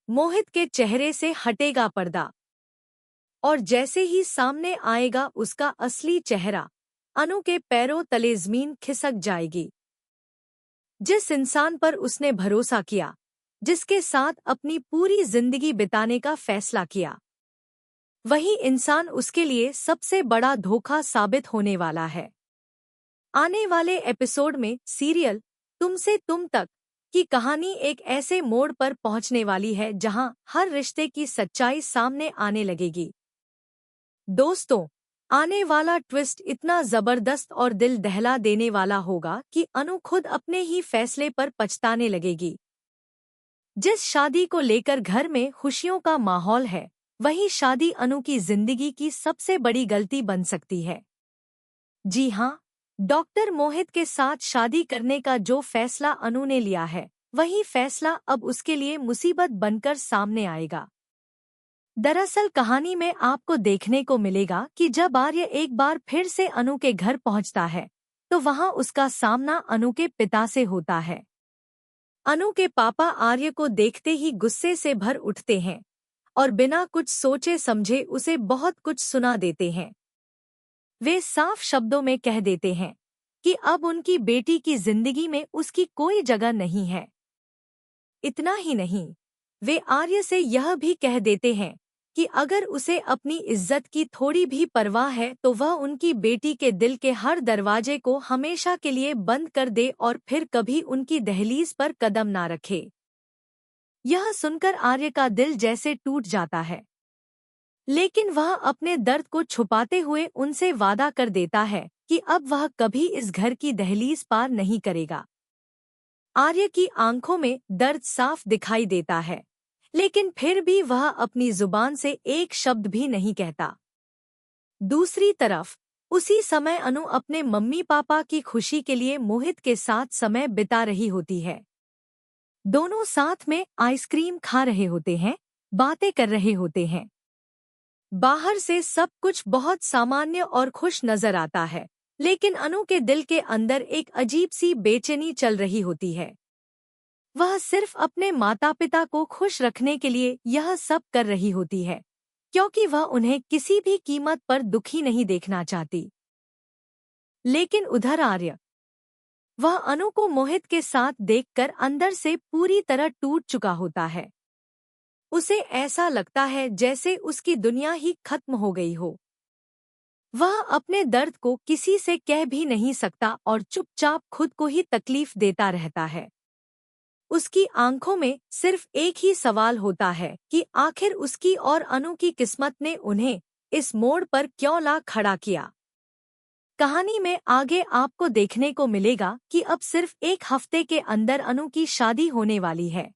मोहित के चेहरे से हटेगा पर्दा और जैसे ही सामने आएगा उसका असली चेहरा, अनु के पैरों तले जमीन खिसक जाएगी। जिस इंसान पर उसने भरोसा किया, जिसके साथ अपनी पूरी जिंदगी बिताने का फैसला किया, वही इंसान उसके लिए सबसे बड़ा धोखा साबित होने वाला है। आने वाले एपिसोड में सीरियल तुमसे तुम तक की कहानी एक ऐसे मोड़ पर पहुंचने वाली है जहां हर रिश्ते की सच्चाई सामने आने लगेगी। दोस्तों, आने वाला ट्विस्ट इतना जबरदस्त और दिल दहला देने वाला होगा कि अनु खुद अपने ही फैसले पर पछताने लगेगी। जिस शादी को लेकर घर में खुशियों का माहौल है, वही शादी अनु की जिंदगी की सबसे बड़ी गलती बन सकती है। जी हाँ, डॉक्टर मोहित के साथ शादी करने का जो फैसला अनु ने लिया है, वही फैसला अब उसके लिए मुसीबत बनकर सामने आएगा। दरअसल कहानी में आपको देखने को मिलेगा कि जब आर्य एक बार फिर से अनु के घर पहुंचता है, तो वहां उसका सामना अनु के पिता से होता है। अनु के पापा आर्य को देखते ही गुस्से से भर उठते हैं और बिना कुछ सोचे समझे उसे बहुत कुछ सुना देते हैं। वे साफ शब्दों में कह देते हैं कि अब उनकी बेटी की जिंदगी में उसकी कोई जगह नहीं है। इतना ही नहीं, वे आर्य से यह भी कह देते हैं कि अगर उसे अपनी इज्जत की थोड़ी भी परवाह है तो वह उनकी बेटी के दिल के हर दरवाजे को हमेशा के लिए बंद कर दे और फिर कभी उनकी दहलीज पर कदम ना रखे। यह सुनकर आर्य का दिल जैसे टूट जाता है, लेकिन वह अपने दर्द को छुपाते हुए उनसे वादा कर देता है कि अब वह कभी इस घर की दहलीज पार नहीं करेगा। आर्य की आंखों में दर्द साफ दिखाई देता है, लेकिन फिर भी वह अपनी जुबान से एक शब्द भी नहीं कहता। दूसरी तरफ उसी समय अनु अपने मम्मी पापा की खुशी के लिए मोहित के साथ समय बिता रही होती है। दोनों साथ में आइसक्रीम खा रहे होते हैं, बातें कर रहे होते हैं। बाहर से सब कुछ बहुत सामान्य और खुश नजर आता है, लेकिन अनु के दिल के अंदर एक अजीब सी बेचैनी चल रही होती है। वह सिर्फ अपने माता पिता को खुश रखने के लिए यह सब कर रही होती है, क्योंकि वह उन्हें किसी भी कीमत पर दुखी नहीं देखना चाहती। लेकिन उधर आर्य, वह अनु को मोहित के साथ देखकर अंदर से पूरी तरह टूट चुका होता है। उसे ऐसा लगता है जैसे उसकी दुनिया ही खत्म हो गई हो। वह अपने दर्द को किसी से कह भी नहीं सकता और चुपचाप खुद को ही तकलीफ देता रहता है। उसकी आंखों में सिर्फ एक ही सवाल होता है कि आखिर उसकी और अनु की किस्मत ने उन्हें इस मोड़ पर क्यों ला खड़ा किया। कहानी में आगे आपको देखने को मिलेगा कि अब सिर्फ एक हफ्ते के अंदर अनु की शादी होने वाली है।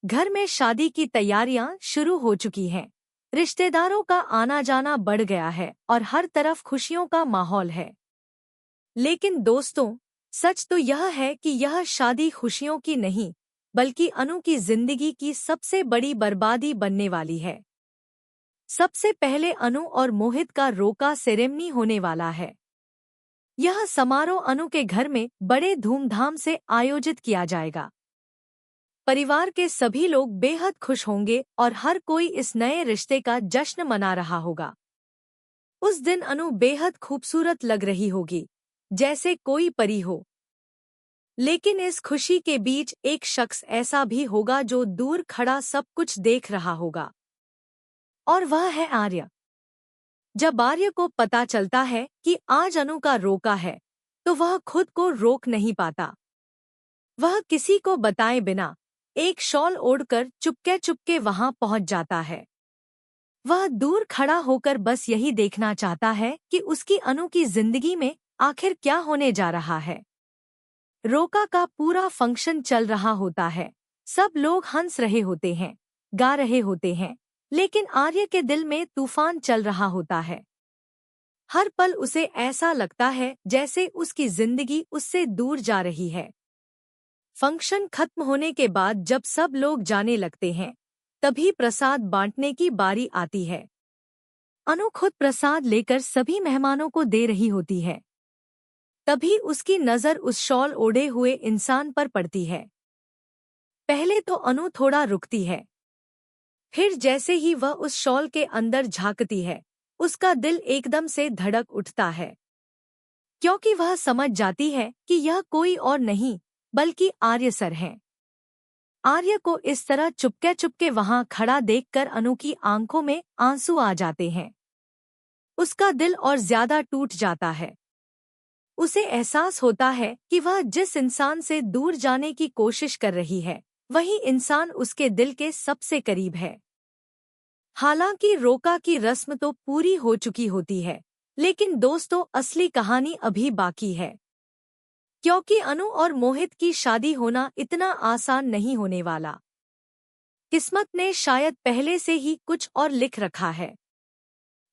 घर में शादी की तैयारियां शुरू हो चुकी हैं। रिश्तेदारों का आना जाना बढ़ गया है और हर तरफ खुशियों का माहौल है। लेकिन दोस्तों, सच तो यह है कि यह शादी खुशियों की नहीं, बल्कि अनु की जिंदगी की सबसे बड़ी बर्बादी बनने वाली है। सबसे पहले अनु और मोहित का रोका सेरेमनी होने वाला है। यह समारोह अनु के घर में बड़े धूमधाम से आयोजित किया जाएगा। परिवार के सभी लोग बेहद खुश होंगे और हर कोई इस नए रिश्ते का जश्न मना रहा होगा। उस दिन अनु बेहद खूबसूरत लग रही होगी, जैसे कोई परी हो। लेकिन इस खुशी के बीच एक शख्स ऐसा भी होगा जो दूर खड़ा सब कुछ देख रहा होगा, और वह है आर्य। जब आर्य को पता चलता है कि आज अनु का रोका है, तो वह खुद को रोक नहीं पाता। वह किसी को बताए बिना एक शॉल ओढ़कर चुपके चुपके वहां पहुंच जाता है। वह दूर खड़ा होकर बस यही देखना चाहता है कि उसकी अनु की जिंदगी में आखिर क्या होने जा रहा है। रोका का पूरा फंक्शन चल रहा होता है। सब लोग हंस रहे होते हैं, गा रहे होते हैं, लेकिन आर्य के दिल में तूफान चल रहा होता है। हर पल उसे ऐसा लगता है जैसे उसकी जिंदगी उससे दूर जा रही है। फंक्शन खत्म होने के बाद जब सब लोग जाने लगते हैं, तभी प्रसाद बांटने की बारी आती है। अनु खुद प्रसाद लेकर सभी मेहमानों को दे रही होती है। तभी उसकी नज़र उस शॉल ओढ़े हुए इंसान पर पड़ती है। पहले तो अनु थोड़ा रुकती है, फिर जैसे ही वह उस शॉल के अंदर झांकती है, उसका दिल एकदम से धड़क उठता है, क्योंकि वह समझ जाती है कि यह कोई और नहीं बल्कि आर्य सर हैं। आर्य को इस तरह चुपके चुपके वहां खड़ा देखकर अनु की आंखों में आंसू आ जाते हैं। उसका दिल और ज्यादा टूट जाता है। उसे एहसास होता है कि वह जिस इंसान से दूर जाने की कोशिश कर रही है, वही इंसान उसके दिल के सबसे करीब है। हालांकि रोका की रस्म तो पूरी हो चुकी होती है, लेकिन दोस्तों असली कहानी अभी बाकी है, क्योंकि अनु और मोहित की शादी होना इतना आसान नहीं होने वाला। किस्मत ने शायद पहले से ही कुछ और लिख रखा है।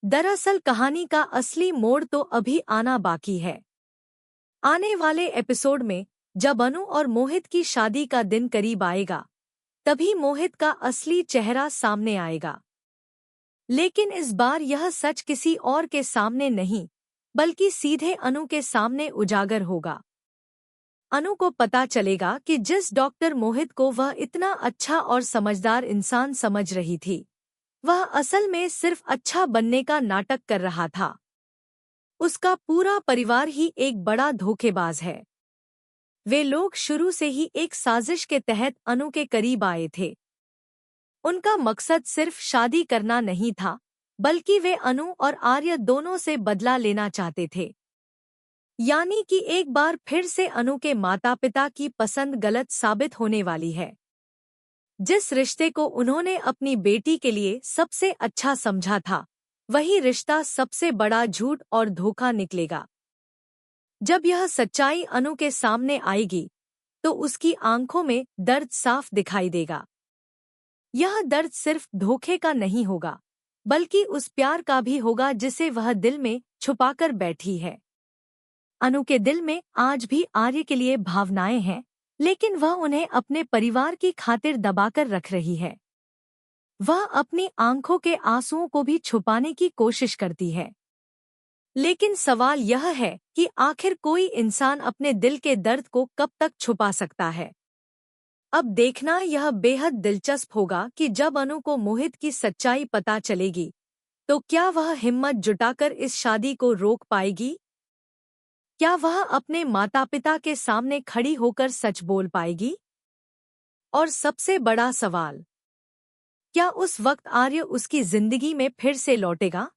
दरअसल कहानी का असली मोड़ तो अभी आना बाकी है। आने वाले एपिसोड में जब अनु और मोहित की शादी का दिन करीब आएगा, तभी मोहित का असली चेहरा सामने आएगा। लेकिन इस बार यह सच किसी और के सामने नहीं, बल्कि सीधे अनु के सामने उजागर होगा। अनु को पता चलेगा कि जिस डॉक्टर मोहित को वह इतना अच्छा और समझदार इंसान समझ रही थी, वह असल में सिर्फ अच्छा बनने का नाटक कर रहा था। उसका पूरा परिवार ही एक बड़ा धोखेबाज है। वे लोग शुरू से ही एक साजिश के तहत अनु के करीब आए थे। उनका मकसद सिर्फ शादी करना नहीं था, बल्कि वे अनु और आर्य दोनों से बदला लेना चाहते थे। यानी कि एक बार फिर से अनु के माता पिता की पसंद गलत साबित होने वाली है। जिस रिश्ते को उन्होंने अपनी बेटी के लिए सबसे अच्छा समझा था, वही रिश्ता सबसे बड़ा झूठ और धोखा निकलेगा। जब यह सच्चाई अनु के सामने आएगी, तो उसकी आंखों में दर्द साफ दिखाई देगा। यह दर्द सिर्फ धोखे का नहीं होगा, बल्कि उस प्यार का भी होगा जिसे वह दिल में छुपाकर बैठी है। अनु के दिल में आज भी आर्य के लिए भावनाएं हैं, लेकिन वह उन्हें अपने परिवार की खातिर दबाकर रख रही है। वह अपनी आंखों के आंसुओं को भी छुपाने की कोशिश करती है। लेकिन सवाल यह है कि आखिर कोई इंसान अपने दिल के दर्द को कब तक छुपा सकता है। अब देखना यह बेहद दिलचस्प होगा कि जब अनु को मोहित की सच्चाई पता चलेगी, तो क्या वह हिम्मत जुटाकर इस शादी को रोक पाएगी? क्या वह अपने माता पिता के सामने खड़ी होकर सच बोल पाएगी? और सबसे बड़ा सवाल, क्या उस वक्त आर्य उसकी जिंदगी में फिर से लौटेगा?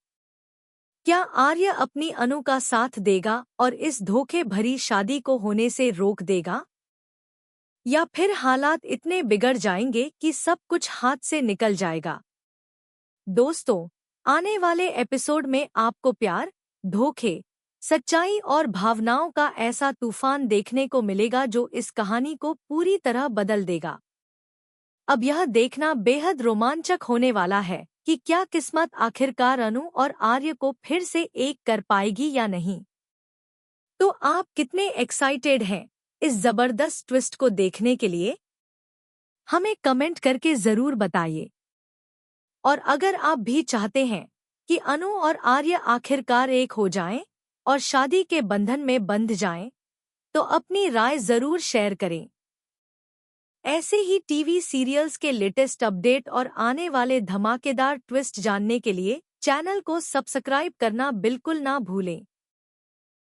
क्या आर्य अपनी अनु का साथ देगा और इस धोखे भरी शादी को होने से रोक देगा? या फिर हालात इतने बिगड़ जाएंगे कि सब कुछ हाथ से निकल जाएगा? दोस्तों, आने वाले एपिसोड में आपको प्यार, धोखे, सच्चाई और भावनाओं का ऐसा तूफान देखने को मिलेगा जो इस कहानी को पूरी तरह बदल देगा। अब यह देखना बेहद रोमांचक होने वाला है कि क्या किस्मत आखिरकार अनु और आर्य को फिर से एक कर पाएगी या नहीं। तो आप कितने एक्साइटेड हैं इस जबरदस्त ट्विस्ट को देखने के लिए? हमें कमेंट करके जरूर बताइए। और अगर आप भी चाहते हैं कि अनु और आर्य आखिरकार एक हो जाएं और शादी के बंधन में बंध जाएं, तो अपनी राय जरूर शेयर करें। ऐसे ही टीवी सीरियल्स के लेटेस्ट अपडेट और आने वाले धमाकेदार ट्विस्ट जानने के लिए चैनल को सब्सक्राइब करना बिल्कुल ना भूलें।